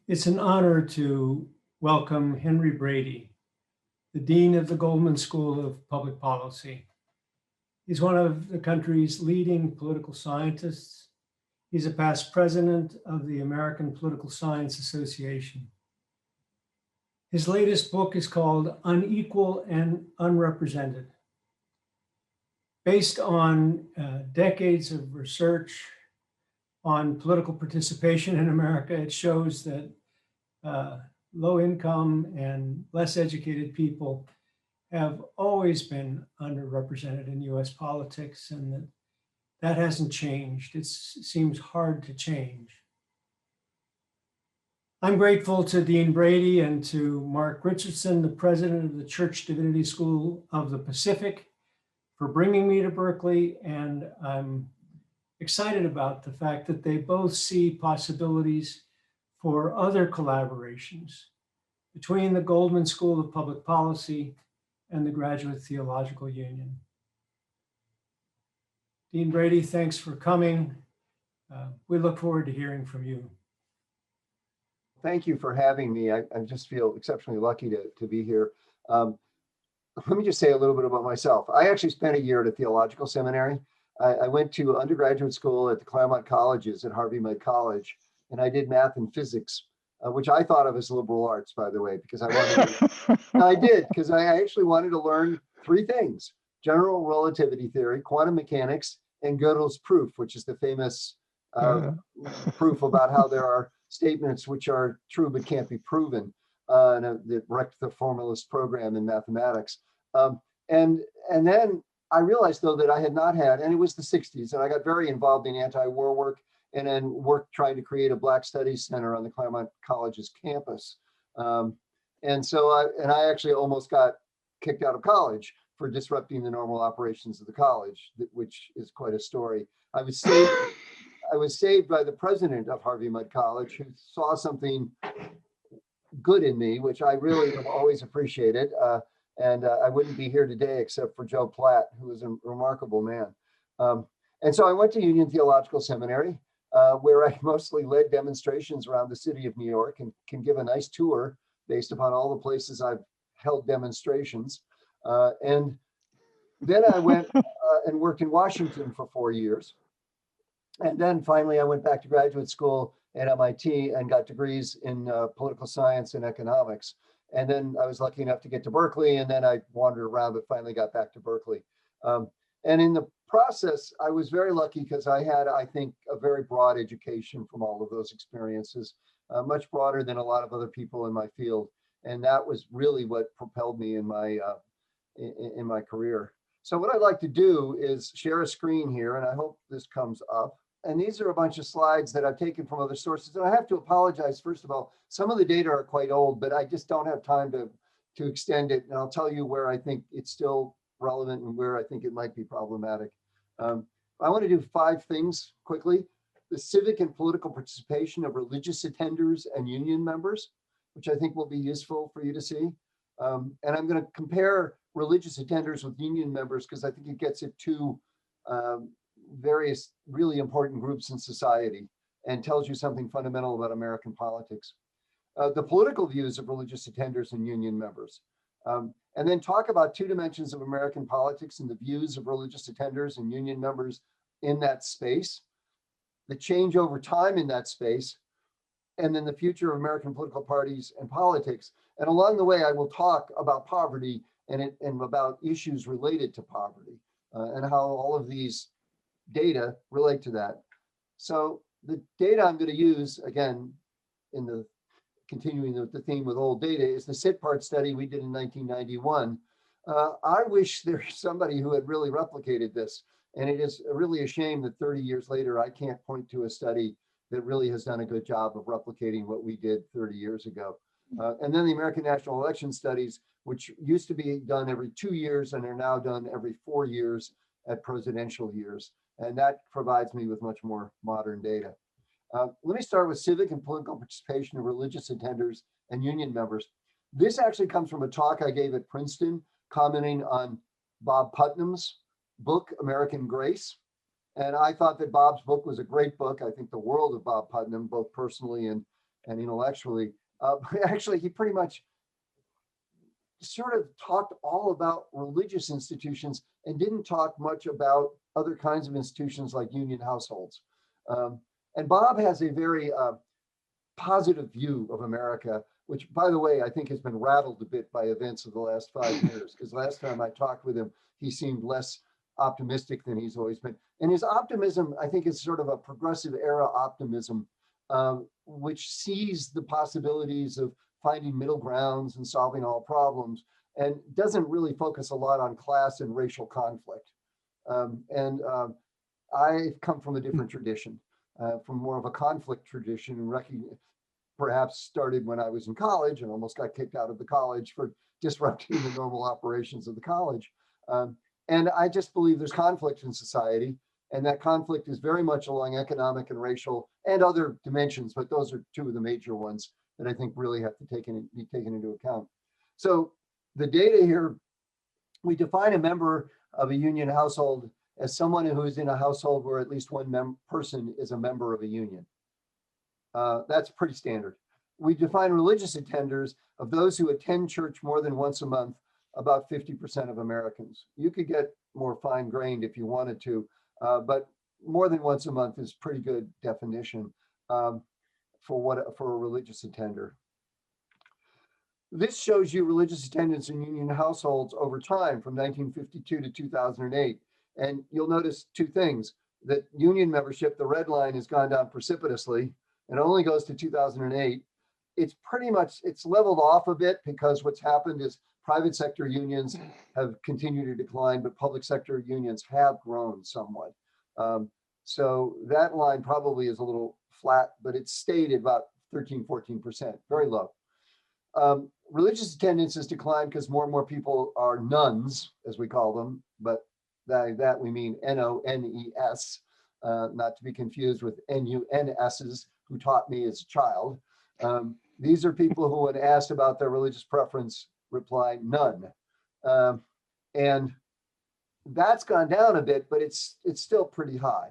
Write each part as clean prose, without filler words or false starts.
It's an honor to welcome Henry Brady, the Dean of the Goldman School of Public Policy. He's one of the country's leading political scientists. He's a past president of the American Political Science Association. His latest book is called Unequal and Unrepresented. Based on decades of research on political participation in America, it shows that low income and less educated people have always been underrepresented in US politics, and that hasn't changed. It seems hard to change. I'm grateful to Dean Brady and to Mark Richardson, the president of the Church Divinity School of the Pacific, for bringing me to Berkeley, and I'm excited about the fact that they both see possibilities for other collaborations between the Goldman School of Public Policy and the Graduate Theological Union. Dean Brady, thanks for coming. We look forward to hearing from you. Thank you for having me. I just feel exceptionally lucky to be here. Let me just say a little bit about myself. I actually spent a year at a theological seminary. I went to undergraduate school at the Claremont Colleges at Harvey Mudd College, and I did math and physics, which I thought of as liberal arts, by the way, because I wanted I did, because I actually wanted to learn three things: general relativity theory, quantum mechanics, and Gödel's proof, which is the famous proof about how there are statements which are true but can't be proven, that wrecked the formalist program in mathematics. And then I realized, though, that I had not had, and it was the 60s, and I got very involved in anti-war work, and then worked trying to create a Black Studies Center on the Claremont College's campus. And so I actually almost got kicked out of college for disrupting the normal operations of the college, which is quite a story. I was saved by the president of Harvey Mudd College, who saw something good in me, which I really have always appreciated. And I wouldn't be here today except for Joe Platt, who was a remarkable man. And so I went to Union Theological Seminary, where I mostly led demonstrations around the city of New York, and can give a nice tour based upon all the places I've held demonstrations. And then I went and worked in Washington for 4 years. And then finally, I went back to graduate school at MIT and got degrees in political science and economics. And then I was lucky enough to get to Berkeley, and then I wandered around, but finally got back to Berkeley. And in the process, I was very lucky because I had, I think, a very broad education from all of those experiences, much broader than a lot of other people in my field. And that was really what propelled me in my career. So what I'd like to do is share a screen here, and I hope this comes up. And these are a bunch of slides that I've taken from other sources. And I have to apologize, first of all, some of the data are quite old, but I just don't have time to extend it. And I'll tell you where I think it's still relevant and where I think it might be problematic. I want to do 5 things quickly: the civic and political participation of religious attenders and union members, which I think will be useful for you to see. And I'm going to compare religious attenders with union members because I think it gets it to various really important groups in society and tells you something fundamental about American politics. The political views of religious attenders and union members. And then talk about 2 dimensions of American politics and the views of religious attenders and union members in that space, the change over time in that space, and then the future of American political parties and politics. And along the way, I will talk about poverty and about issues related to poverty and how all of these data relate to that. So the data I'm going to use, again, in the continuing the theme with old data, is the SITPART study we did in 1991. I wish there's somebody who had really replicated this. And it is really a shame that 30 years later, I can't point to a study that really has done a good job of replicating what we did 30 years ago. And then the American National Election Studies, which used to be done every 2 years and are now done every 4 years at presidential years. And that provides me with much more modern data. Let me start with civic and political participation of religious attenders and union members. This actually comes from a talk I gave at Princeton, commenting on Bob Putnam's book, American Grace. And I thought that Bob's book was a great book. I think the world of Bob Putnam, both personally and and intellectually. Actually, he pretty much sort of talked all about religious institutions and didn't talk much about other kinds of institutions like union households. And Bob has a very positive view of America, which, by the way, I think has been rattled a bit by events of the last 5 years, because last time I talked with him, he seemed less optimistic than he's always been. And his optimism, I think, is sort of a progressive era optimism, which sees the possibilities of finding middle grounds and solving all problems, and doesn't really focus a lot on class and racial conflict. I come from a different tradition, from more of a conflict tradition, and perhaps started when I was in college and almost got kicked out of the college for disrupting the normal operations of the college. And I just believe there's conflict in society, and that conflict is very much along economic and racial and other dimensions, but those are two of the major ones that I think really have to be taken into account. So the data here, we define a member of a union household as someone who is in a household where at least one person is a member of a union. That's pretty standard. We define religious attenders of those who attend church more than once a month, about 50% of Americans. You could get more fine-grained if you wanted to, but more than once a month is pretty good definition for a religious attender. This shows you religious attendance in union households over time from 1952 to 2008. And you'll notice two things: that union membership, the red line, has gone down precipitously and only goes to 2008. It's pretty much, it's leveled off a bit, because what's happened is private sector unions have continued to decline, but public sector unions have grown somewhat. So that line probably is a little flat, but it's stayed at about 13-14%, very low. Religious attendance has declined because more and more people are nuns, as we call them, but that we mean N-O-N-E-S, not to be confused with N-U-N-S's, who taught me as a child. These are people who, when asked about their religious preference, reply none. And that's gone down a bit, but it's still pretty high.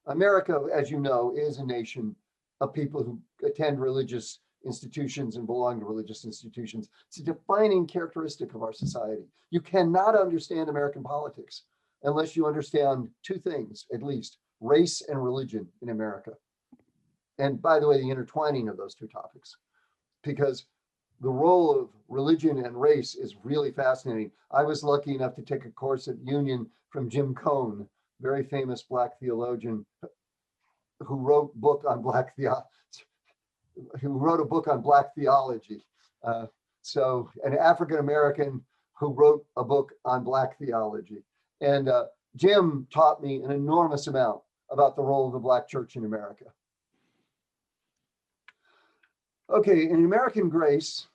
America, as you know, is a nation of people who attend religious institutions and belong to religious institutions. It's a defining characteristic of our society. You cannot understand American politics unless you understand two things, at least: race and religion in America. And by the way, the intertwining of those two topics, because the role of religion and race is really fascinating. I was lucky enough to take a course at Union from Jim Cone, very famous Black theologian who wrote a book on Black theology. So an African-American who wrote a book on Black theology. And Jim taught me an enormous amount about the role of the Black church in America. Okay, in American Grace,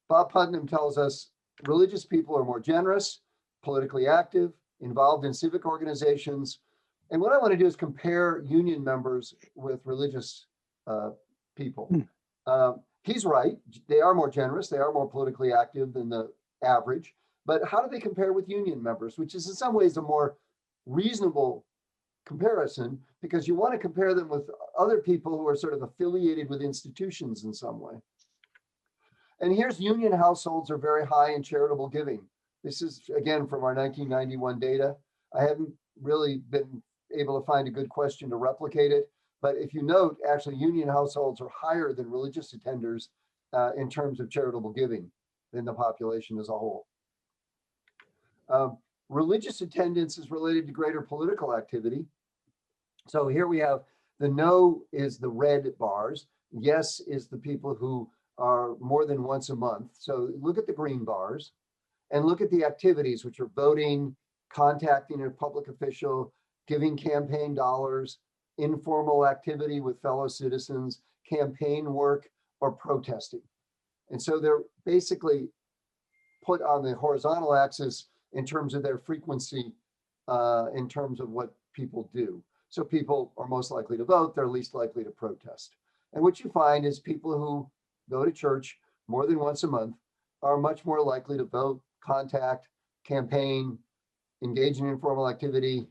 Bob Putnam tells us religious people are more generous, politically active, involved in civic organizations. And what I want to do is compare union members with religious people. He's right. They are more generous. They are more politically active than the average. But how do they compare with union members, which is in some ways a more reasonable comparison, because you want to compare them with other people who are sort of affiliated with institutions in some way. And here's union households are very high in charitable giving. This is, again, from our 1991 data. I haven't really been able to find a good question to replicate it. But if you note, actually, union households are higher than religious attenders in terms of charitable giving than the population as a whole. Religious attendance is related to greater political activity. So here we have the no is the red bars. Yes is the people who are more than once a month. So look at the green bars and look at the activities, which are voting, contacting a public official, giving campaign dollars, informal activity with fellow citizens, campaign work, or protesting. And so they're basically put on the horizontal axis in terms of their frequency, in terms of what people do. So people are most likely to vote, they're least likely to protest. And what you find is people who go to church more than once a month are much more likely to vote, contact, campaign, engage in informal activity,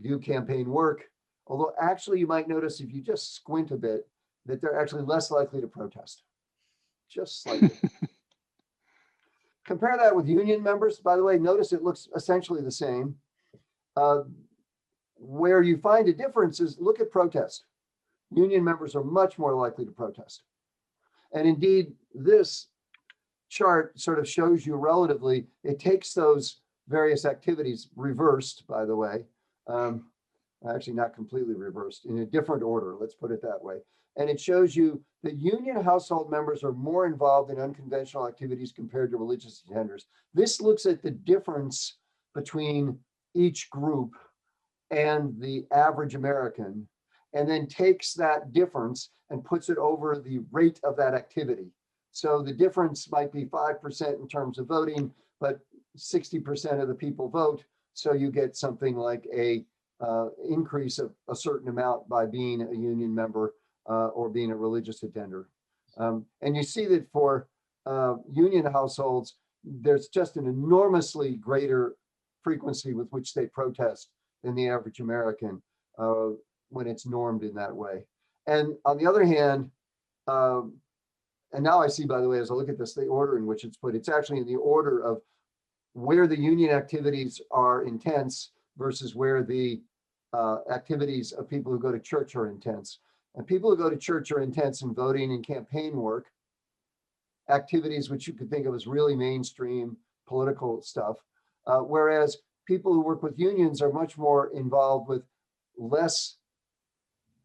do campaign work. Although actually you might notice if you just squint a bit, that they're actually less likely to protest, just slightly. Compare that with union members. By the way, notice it looks essentially the same. Where you find a difference is look at protest. Union members are much more likely to protest. And indeed, this chart sort of shows you relatively, it takes those various activities reversed, by the way, actually not completely reversed, in a different order, let's put it that way. And it shows you that union household members are more involved in unconventional activities compared to religious attenders. This looks at the difference between each group and the average American, and then takes that difference and puts it over the rate of that activity. So the difference might be 5% in terms of voting, but 60% of the people vote. So you get something like a increase of a certain amount by being a union member or being a religious attender. And you see that for union households, there's just an enormously greater frequency with which they protest than the average American when it's normed in that way. And on the other hand, and now I see, by the way, as I look at this, the order in which it's put, it's actually in the order of where the union activities are intense versus where the activities of people who go to church are intense. And people who go to church are intense in voting and campaign work, activities which you could think of as really mainstream political stuff, whereas people who work with unions are much more involved with less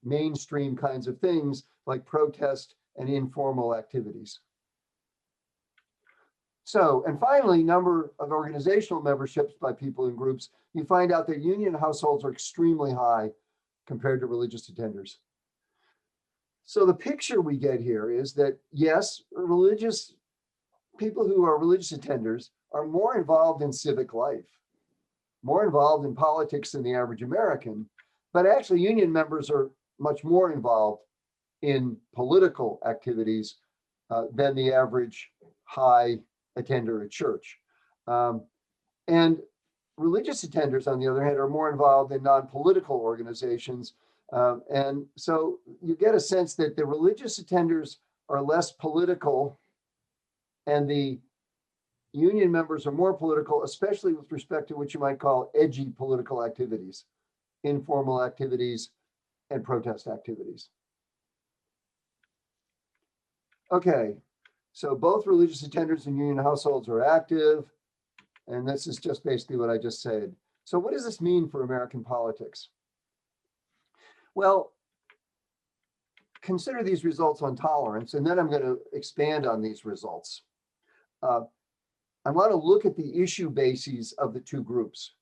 mainstream kinds of things like protest and informal activities. So, and finally, number of organizational memberships by people in groups, you find out that union households are extremely high compared to religious attenders. So the picture we get here is that, yes, religious people who are religious attenders are more involved in civic life, more involved in politics than the average American, but actually union members are much more involved in political activities than the average high attender at church. And religious attenders, on the other hand, are more involved in non-political organizations. And so you get a sense that the religious attenders are less political and the union members are more political, especially with respect to what you might call edgy political activities, informal activities, and protest activities. Okay, so both religious attenders and union households are active, and this is just basically what I just said. So what does this mean for American politics? Well, consider these results on tolerance, and then I'm going to expand on these results. I want to look at the issue bases of the two groups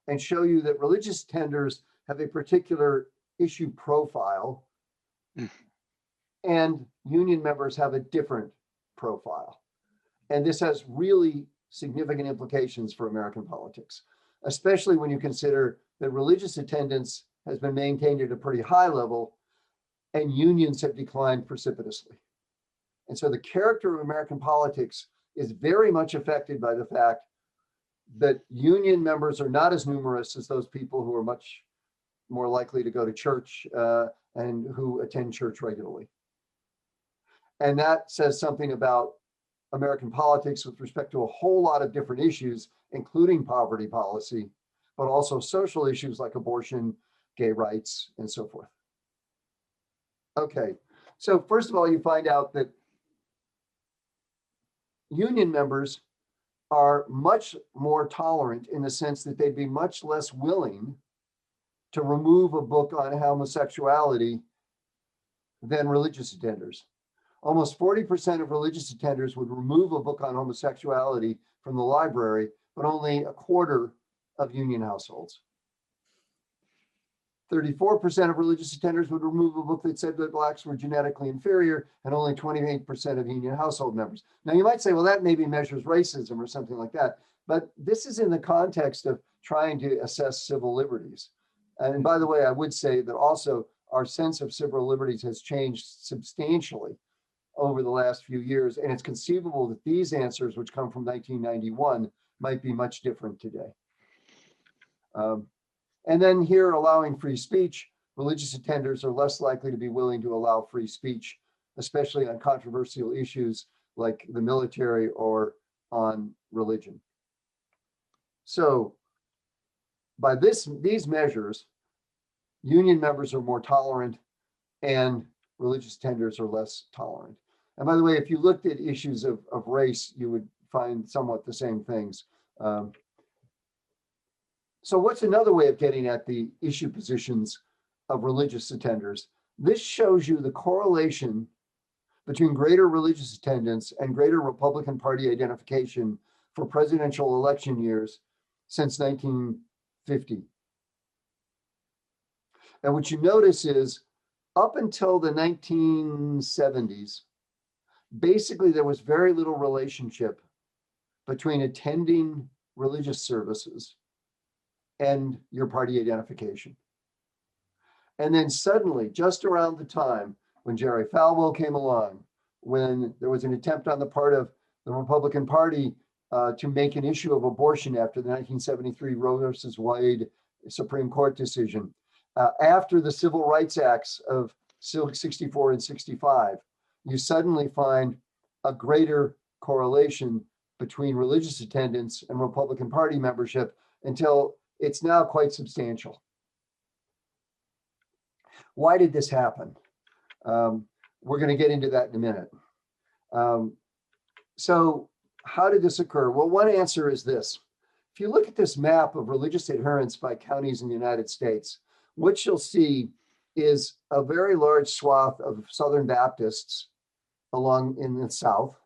and show you that religious attenders have a particular issue profile and union members have a different profile. And this has really significant implications for American politics, especially when you consider that religious attendance has been maintained at a pretty high level and unions have declined precipitously. And so the character of American politics is very much affected by the fact that union members are not as numerous as those people who are much more likely to go to church and who attend church regularly. And that says something about American politics with respect to a whole lot of different issues, including poverty policy, but also social issues like abortion, gay rights, and so forth. Okay, so first of all, you find out that union members are much more tolerant in the sense that they'd be much less willing to remove a book on homosexuality than religious attenders. Almost 40% of religious attenders would remove a book on homosexuality from the library, but only a quarter of union households. 34% of religious attenders would remove a book that said that Blacks were genetically inferior, and only 28% of union household members. Now you might say, well, that maybe measures racism or something like that, but this is in the context of trying to assess civil liberties. And by the way, I would say that also our sense of civil liberties has changed substantially over the last few years, and it's conceivable that these answers, which come from 1991, might be much different today. And then here, allowing free speech, religious attenders are less likely to be willing to allow free speech, especially on controversial issues like the military or on religion. So by these measures, union members are more tolerant and religious attenders are less tolerant. And by the way, if you looked at issues of race, you would find somewhat the same things. So what's another way of getting at the issue positions of religious attenders? This shows you the correlation between greater religious attendance and greater Republican Party identification for presidential election years since 1950. And what you notice is up until the 1970s, basically there was very little relationship between attending religious services and your party identification. And then suddenly, just around the time when Jerry Falwell came along, when there was an attempt on the part of the Republican Party to make an issue of abortion after the 1973 Roe versus Wade Supreme Court decision, after the Civil Rights Acts of 64 and 65, you suddenly find a greater correlation between religious attendance and Republican Party membership until it's now quite substantial. Why did this happen? We're going to get into that in a minute. So how did this occur? Well, one answer is this. If you look at this map of religious adherence by counties in the United States, what you'll see is a very large swath of Southern Baptists along in the South,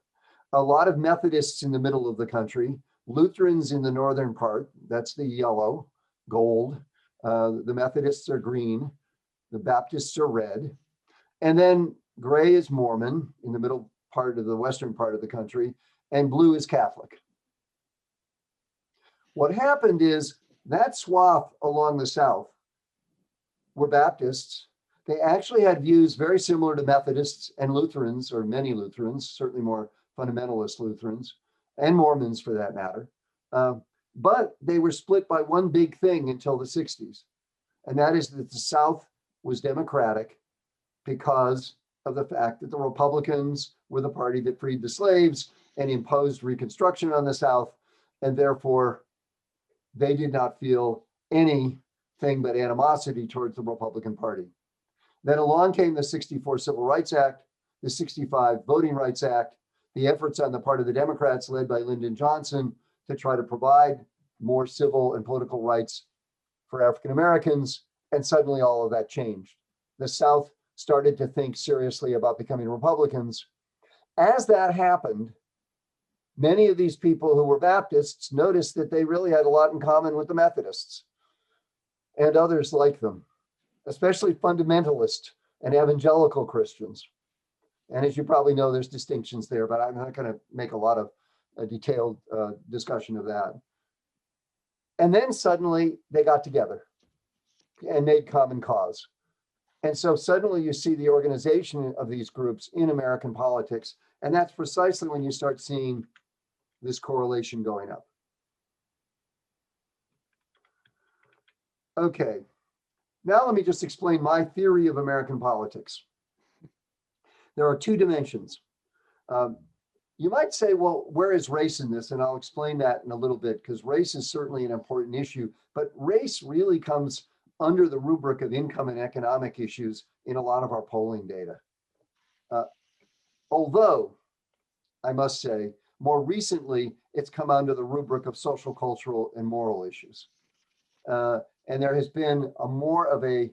a lot of Methodists in the middle of the country, Lutherans in the northern part, that's the yellow, gold, the Methodists are green, the Baptists are red, and then gray is Mormon in the middle part of the western part of the country, and blue is Catholic. What happened is that swath along the South were Baptists. They actually had views very similar to Methodists and Lutherans, or many Lutherans, certainly more fundamentalist Lutherans, and Mormons for that matter. But they were split by one big thing until the 60s, and that is that the South was Democratic because of the fact that the Republicans were the party that freed the slaves and imposed Reconstruction on the South, and therefore they did not feel anything but animosity towards the Republican Party. Then along came the 64 Civil Rights Act, the 65 Voting Rights Act, the efforts on the part of the Democrats led by Lyndon Johnson to try to provide more civil and political rights for African Americans, and suddenly all of that changed. The South started to think seriously about becoming Republicans. As that happened, many of these people who were Baptists noticed that they really had a lot in common with the Methodists and others like them, especially fundamentalist and evangelical Christians. And as you probably know, there's distinctions there, but I'm not going to make a lot of detailed discussion of that. And then suddenly they got together and made common cause. And so suddenly you see the organization of these groups in American politics. And that's precisely when you start seeing this correlation going up. Okay, now let me just explain my theory of American politics. There are two dimensions. You might say, well, where is race in this? And I'll explain that in a little bit, because race is certainly an important issue, but race really comes under the rubric of income and economic issues in a lot of our polling data. Although, I must say, more recently, it's come under the rubric of social, cultural, and moral issues. And there has been a more of a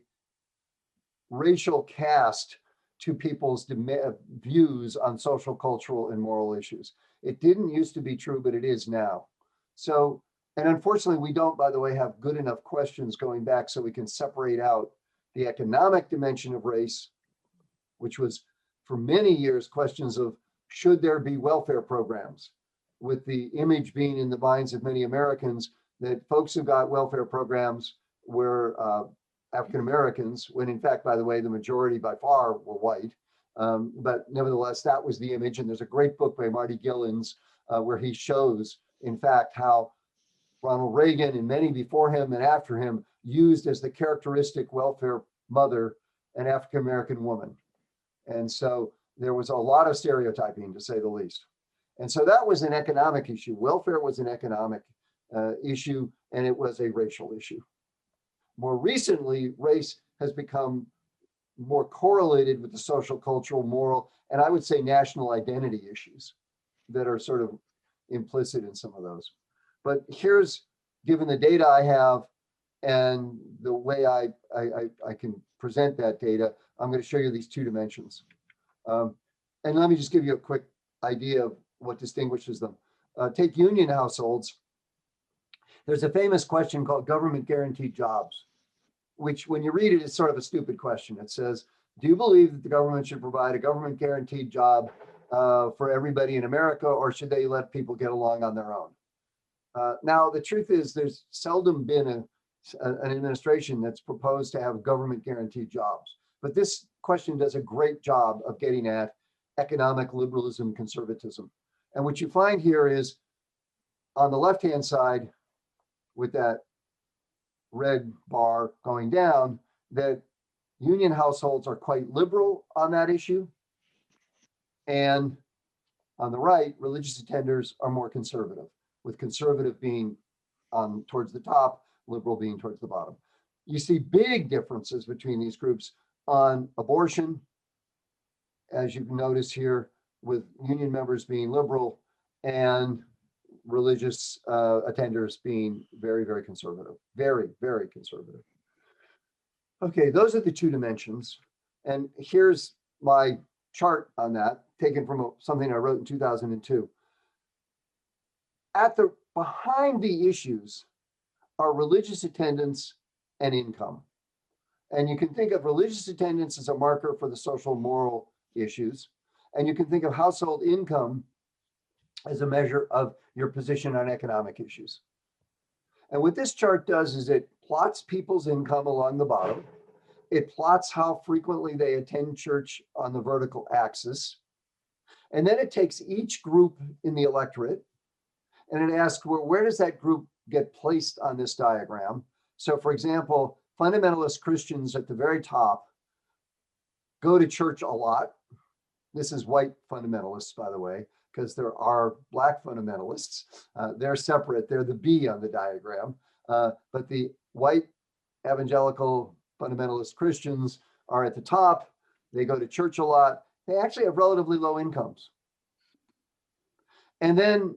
racial cast to people's views on social, cultural, and moral issues. It didn't used to be true, but it is now. So, and unfortunately, we don't, by the way, have good enough questions going back so we can separate out the economic dimension of race, which was for many years questions of should there be welfare programs, with the image being in the minds of many Americans that folks who got welfare programs were African Americans, when in fact, by the way, the majority by far were white. But nevertheless, that was the image. And there's a great book by Marty Gillens where he shows, in fact, how Ronald Reagan and many before him and after him used as the characteristic welfare mother, an African-American woman. And so there was a lot of stereotyping, to say the least. And so that was an economic issue. Welfare was an economic issue, and it was a racial issue. More recently, race has become more correlated with the social, cultural, moral, and I would say national identity issues that are sort of implicit in some of those. But here's, given the data I have and the way I can present that data, I'm going to show you these two dimensions. And let me just give you a quick idea of what distinguishes them. Take union households. There's a famous question called government guaranteed jobs, which when you read it, it's sort of a stupid question. It says, do you believe that the government should provide a government guaranteed job for everybody in America, or should they let people get along on their own? Now, the truth is there's seldom been an administration that's proposed to have government guaranteed jobs. But this question does a great job of getting at economic liberalism, conservatism. And what you find here is on the left-hand side with that red bar going down, that union households are quite liberal on that issue. And on the right, religious attenders are more conservative, with conservative being towards the top, liberal being towards the bottom. You see big differences between these groups on abortion, as you can notice here, with union members being liberal and religious attenders being very, very conservative, very, very conservative. Okay, those are the two dimensions. And here's my chart on that, taken from something I wrote in 2002. Behind the issues are religious attendance and income. And you can think of religious attendance as a marker for the social moral issues. And you can think of household income as a measure of your position on economic issues. And what this chart does is it plots people's income along the bottom. It plots how frequently they attend church on the vertical axis. And then it takes each group in the electorate and it asks, well, where does that group get placed on this diagram? So for example, fundamentalist Christians at the very top go to church a lot. This is white fundamentalists, by the way, because there are black fundamentalists. They're separate. They're the B on the diagram. But the white evangelical fundamentalist Christians are at the top. They go to church a lot. They actually have relatively low incomes. And then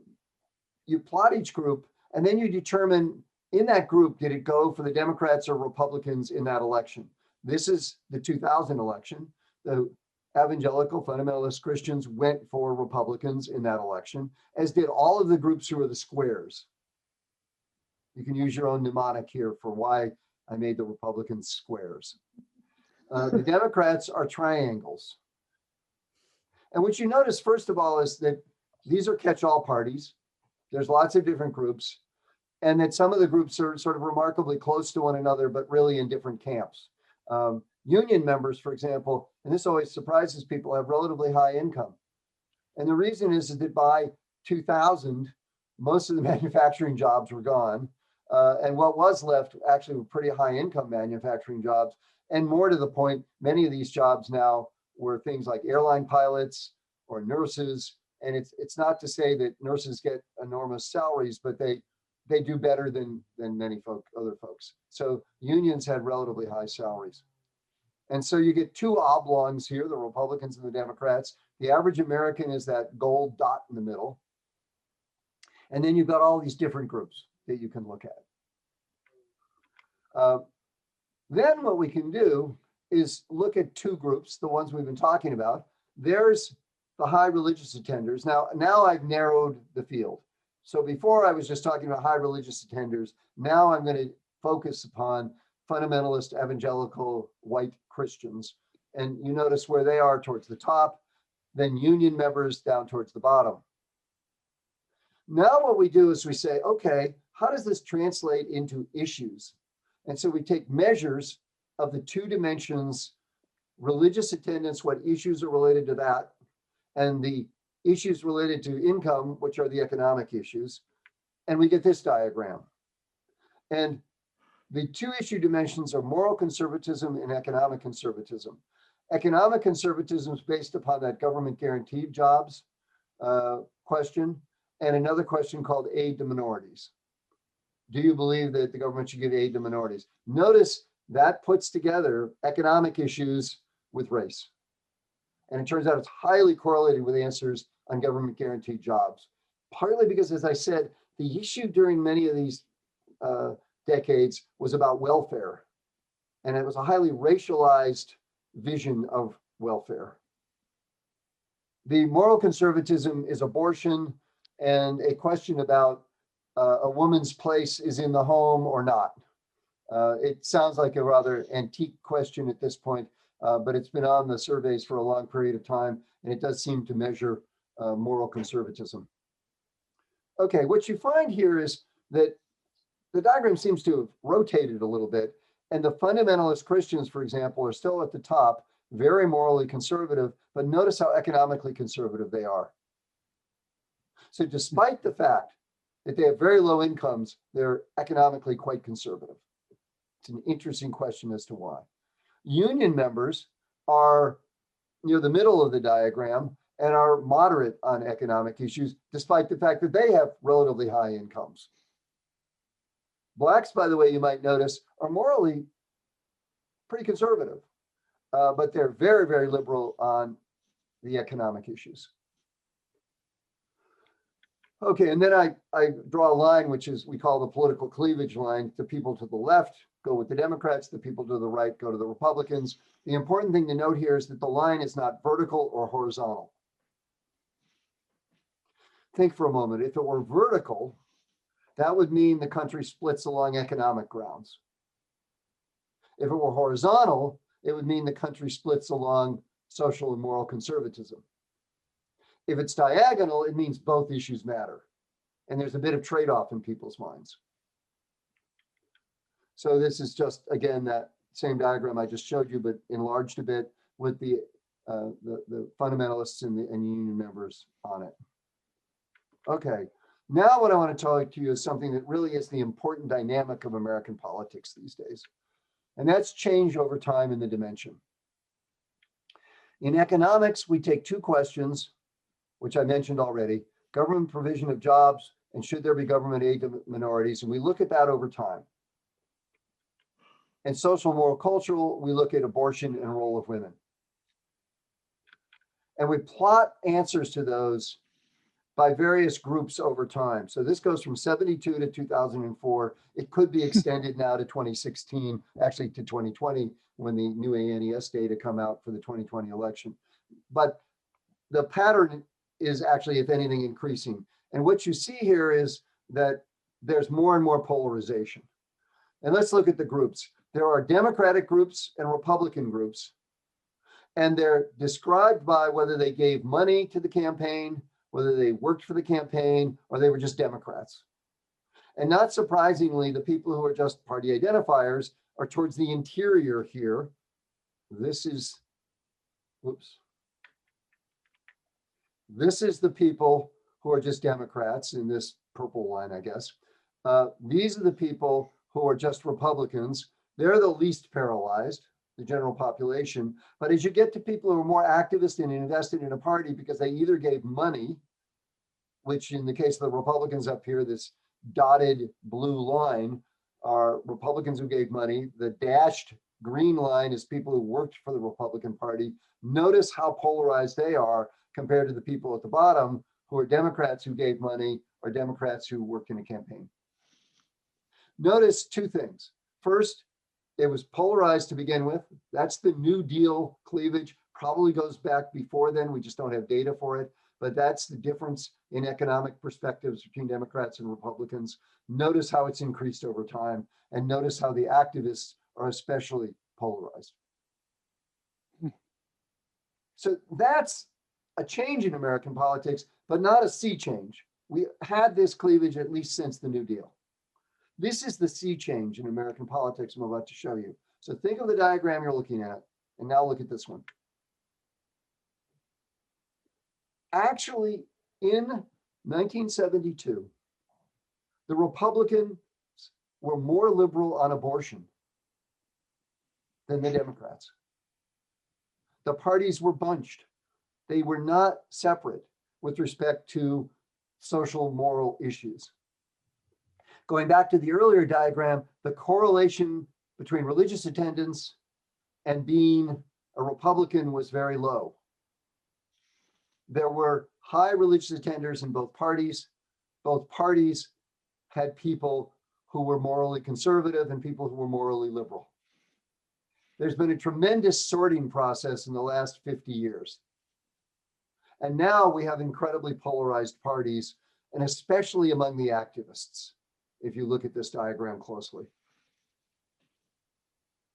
you plot each group, and then you determine in that group, did it go for the Democrats or Republicans in that election? This is the 2000 election. The evangelical fundamentalist Christians went for Republicans in that election, as did all of the groups who are the squares. You can use your own mnemonic here for why I made the Republicans squares. The Democrats are triangles. And what you notice, first of all, is that these are catch-all parties. There's lots of different groups, and that some of the groups are sort of remarkably close to one another, but really in different camps. Union members, for example, and this always surprises people, have relatively high income. And the reason is that by 2000, most of the manufacturing jobs were gone. And what was left actually were pretty high income manufacturing jobs. And more to the point, many of these jobs now were things like airline pilots or nurses. And it's not to say that nurses get enormous salaries, but they do better than many other folks. So unions had relatively high salaries. And so you get two oblongs here, the Republicans and the Democrats. The average American is that gold dot in the middle. And then you've got all these different groups that you can look at. Then what we can do is look at two groups, the ones we've been talking about. There's the high religious attenders. Now I've narrowed the field. So before I was just talking about high religious attenders. Now I'm going to focus upon fundamentalist evangelical white Christians. And you notice where they are towards the top, then union members down towards the bottom. Now what we do is we say, okay, how does this translate into issues? And so we take measures of the two dimensions, religious attendance, what issues are related to that, and the issues related to income, which are the economic issues. And we get this diagram. And The two issue dimensions are moral conservatism and economic conservatism. Economic conservatism is based upon that government guaranteed jobs question, and another question called aid to minorities. Do you believe that the government should give aid to minorities? Notice that puts together economic issues with race. And it turns out it's highly correlated with answers on government guaranteed jobs. Partly because, as I said, the issue during many of these decades was about welfare. And it was a highly racialized vision of welfare. The moral conservatism is abortion and a question about a woman's place is in the home or not. It sounds like a rather antique question at this point, but it's been on the surveys for a long period of time, and it does seem to measure moral conservatism. Okay, what you find here is that the diagram seems to have rotated a little bit, and the fundamentalist Christians, for example, are still at the top, very morally conservative, but notice how economically conservative they are. So despite the fact that they have very low incomes, they're economically quite conservative. It's an interesting question as to why. Union members are near the middle of the diagram and are moderate on economic issues, despite the fact that they have relatively high incomes. Blacks, by the way, you might notice, are morally pretty conservative, but they're very, very liberal on the economic issues. Okay, and then I draw a line, which is we call the political cleavage line. The people to the left go with the Democrats, the people to the right go to the Republicans. The important thing to note here is that the line is not vertical or horizontal. Think for a moment, if it were vertical, that would mean the country splits along economic grounds. If it were horizontal, it would mean the country splits along social and moral conservatism. If it's diagonal, it means both issues matter. And there's a bit of trade-off in people's minds. So this is just, again, that same diagram I just showed you, but enlarged a bit with the fundamentalists and union members on it. Okay, now what I want to talk to you is something that really is the important dynamic of American politics these days. And that's change over time in the dimension. In economics, we take two questions, which I mentioned already: government provision of jobs, and should there be government aid to minorities? And we look at that over time. And social, moral, cultural, we look at abortion and role of women. And we plot answers to those by various groups over time. So this goes from 72 to 2004. It could be extended now to 2016, actually to 2020, when the new ANES data come out for the 2020 election. But the pattern is actually, if anything, increasing. And what you see here is that there's more and more polarization. And let's look at the groups. There are Democratic groups and Republican groups, and they're described by whether they gave money to the campaign, whether they worked for the campaign, or they were just Democrats. And not surprisingly, the people who are just party identifiers are towards the interior here. This is, whoops. This is the people who are just Democrats in this purple line, I guess. These are the people who are just Republicans. They're the least paralyzed, the general population. But as you get to people who are more activist and invested in a party because they either gave money, which in the case of the Republicans up here, this dotted blue line are Republicans who gave money. The dashed green line is people who worked for the Republican Party. Notice how polarized they are compared to the people at the bottom who are Democrats who gave money or Democrats who worked in a campaign. Notice two things. First, it was polarized to begin with. That's the New Deal cleavage. Probably goes back before then. We just don't have data for it. But that's the difference in economic perspectives between Democrats and Republicans. Notice how it's increased over time. And notice how the activists are especially polarized. So that's a change in American politics, but not a sea change. We had this cleavage at least since the New Deal. This is the sea change in American politics I'm about to show you. So think of the diagram you're looking at, and now look at this one. Actually, in 1972, the Republicans were more liberal on abortion than the Democrats. The parties were bunched. They were not separate with respect to social moral issues. Going back to the earlier diagram, the correlation between religious attendance and being a Republican was very low. There were high religious attenders in both parties. Both parties had people who were morally conservative and people who were morally liberal. There's been a tremendous sorting process in the last 50 years. And now we have incredibly polarized parties, and especially among the activists, if you look at this diagram closely.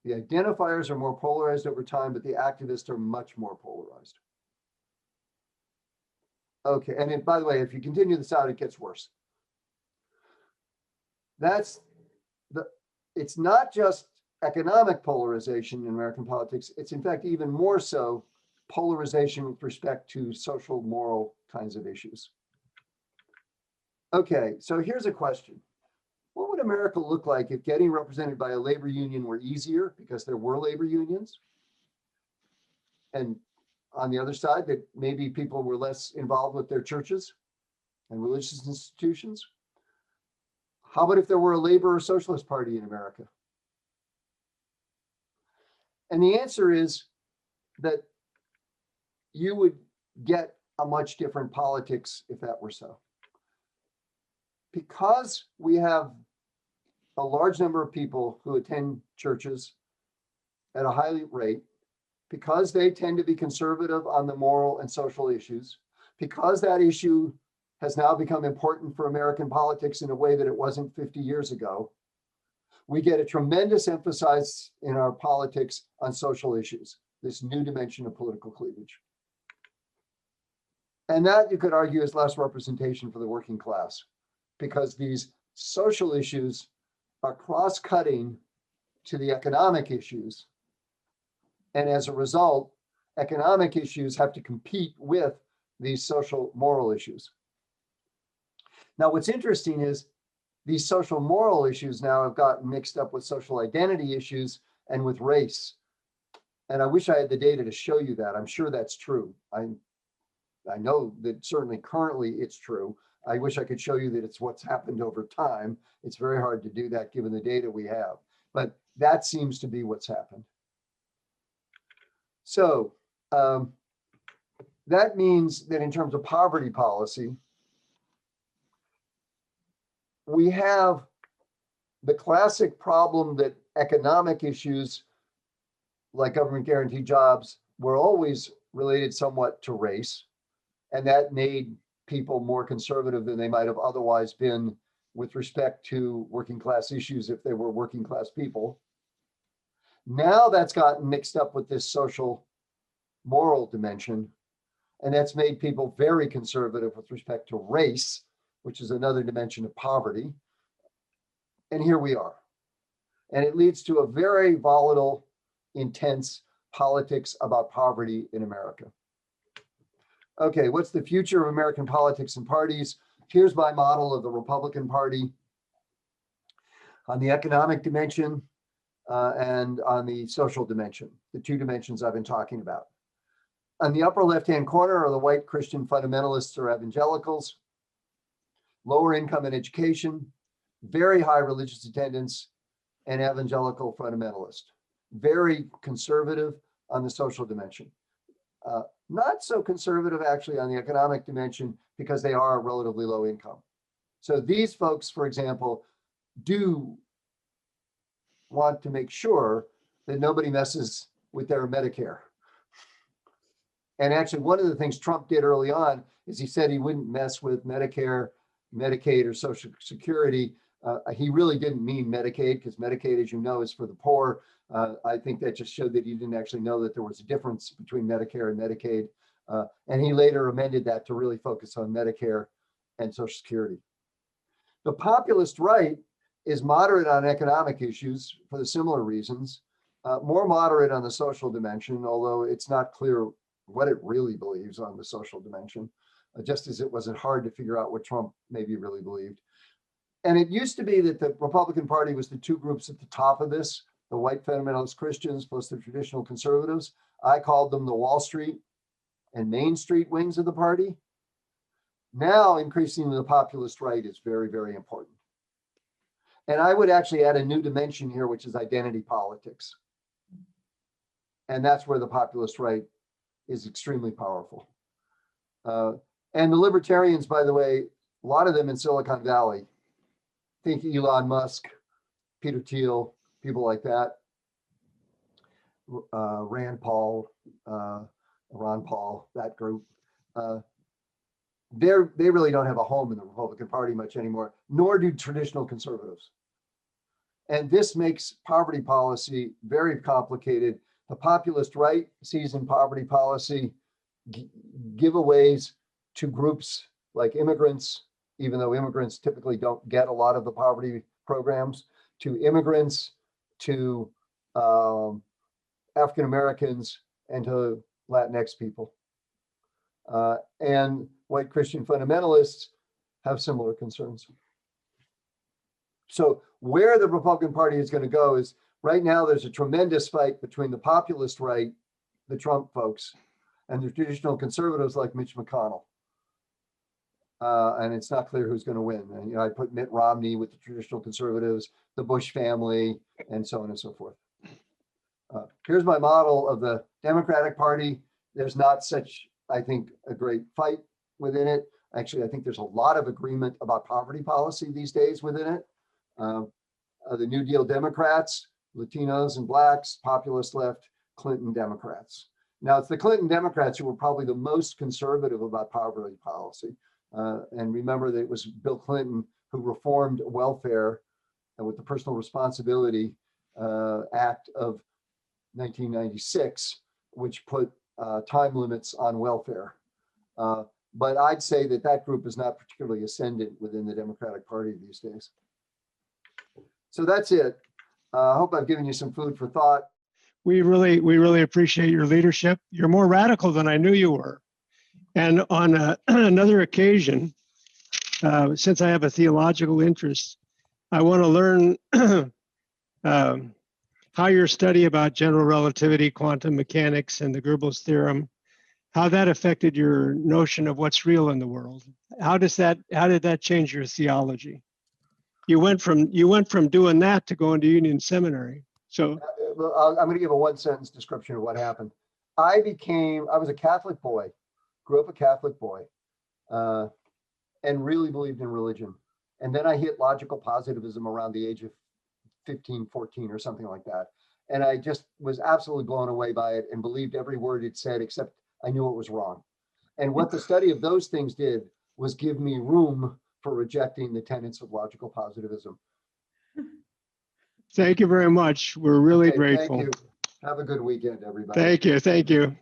The identifiers are more polarized over time, but the activists are much more polarized. Okay, and by the way, if you continue this out, it gets worse. It's not just economic polarization in American politics, it's in fact even more so polarization with respect to social, moral kinds of issues. Okay, so here's a question. What would America look like if getting represented by a labor union were easier because there were labor unions? And on the other side, that maybe people were less involved with their churches and religious institutions? How about if there were a labor or socialist party in America? And the answer is that you would get a much different politics if that were so. Because we have a large number of people who attend churches at a high rate, because they tend to be conservative on the moral and social issues, because that issue has now become important for American politics in a way that it wasn't 50 years ago, we get a tremendous emphasis in our politics on social issues, this new dimension of political cleavage. And that, you could argue, is less representation for the working class, because these social issues are cross-cutting to the economic issues. And as a result, economic issues have to compete with these social moral issues. Now, what's interesting is these social moral issues now have gotten mixed up with social identity issues and with race. And I wish I had the data to show you that. I'm sure that's true. I know that certainly currently it's true. I wish I could show you that it's what's happened over time. It's very hard to do that given the data we have, but that seems to be what's happened. So that means that in terms of poverty policy, we have the classic problem that economic issues like government guaranteed jobs were always related somewhat to race, and that made people more conservative than they might have otherwise been with respect to working class issues if they were working class people. Now that's gotten mixed up with this social moral dimension, and that's made people very conservative with respect to race, which is another dimension of poverty. And here we are. And it leads to a very volatile, intense politics about poverty in America. Okay, what's the future of American politics and parties? Here's my model of the Republican Party on the economic dimension and on the social dimension, the two dimensions I've been talking about. On the upper left-hand corner are the white Christian fundamentalists or evangelicals, lower income and education, very high religious attendance, and evangelical fundamentalist. Very conservative on the social dimension. Not so conservative actually on the economic dimension because they are relatively low income. So these folks, for example, do want to make sure that nobody messes with their Medicare. And actually, one of the things Trump did early on is he said he wouldn't mess with Medicare, Medicaid, or Social Security. He really didn't mean Medicaid, because Medicaid, as you know, is for the poor. I think that just showed that he didn't actually know that there was a difference between Medicare and Medicaid. And he later amended that to really focus on Medicare and Social Security. The populist right is moderate on economic issues for the similar reasons, more moderate on the social dimension, although it's not clear what it really believes on the social dimension, just as it wasn't hard to figure out what Trump maybe really believed. And it used to be that the Republican Party was the two groups at the top of this, the white fundamentalist Christians plus the traditional conservatives. I called them the Wall Street and Main Street wings of the party. Now, increasingly, the populist right is very, very important. And I would actually add a new dimension here, which is identity politics. And that's where the populist right is extremely powerful. And the libertarians, by the way, a lot of them in Silicon Valley, think Elon Musk, Peter Thiel, people like that, Ron Paul, that group. They really don't have a home in the Republican Party much anymore, nor do traditional conservatives. And this makes poverty policy very complicated. The populist right sees in poverty policy giveaways to groups like immigrants, even though immigrants typically don't get a lot of the poverty programs, to immigrants, to African Americans, and to Latinx people. And white Christian fundamentalists have similar concerns. So where the Republican Party is going to go is, right now there's a tremendous fight between the populist right, the Trump folks, and the traditional conservatives like Mitch McConnell. And it's not clear who's going to win. And, I put Mitt Romney with the traditional conservatives, the Bush family, and so on and so forth. Here's my model of the Democratic Party. There's not such, I think, a great fight within it. Actually, I think there's a lot of agreement about poverty policy these days within it. The New Deal Democrats, Latinos and Blacks, populist left, Clinton Democrats. Now, it's the Clinton Democrats who were probably the most conservative about poverty policy. And remember that it was Bill Clinton who reformed welfare with the Personal Responsibility Act of 1996, which put time limits on welfare. But I'd say that that group is not particularly ascendant within the Democratic Party these days. So that's it. I hope I've given you some food for thought. We really appreciate your leadership. You're more radical than I knew you were. And on another occasion, since I have a theological interest, I want to learn how your study about general relativity, quantum mechanics, and the Goebbels theorem, how that affected your notion of what's real in the world. How did that change your theology? You went from doing that to going to Union Seminary. So I'm going to give a one-sentence description of what happened. I was a Catholic boy, grew up a Catholic boy, and really believed in religion. And then I hit logical positivism around the age of 15, 14 or something like that. And I just was absolutely blown away by it and believed every word it said, except I knew it was wrong. And what the study of those things did was give me room for rejecting the tenets of logical positivism. thank you very much. We're really grateful. Thank you. Have a good weekend, everybody. Thank you.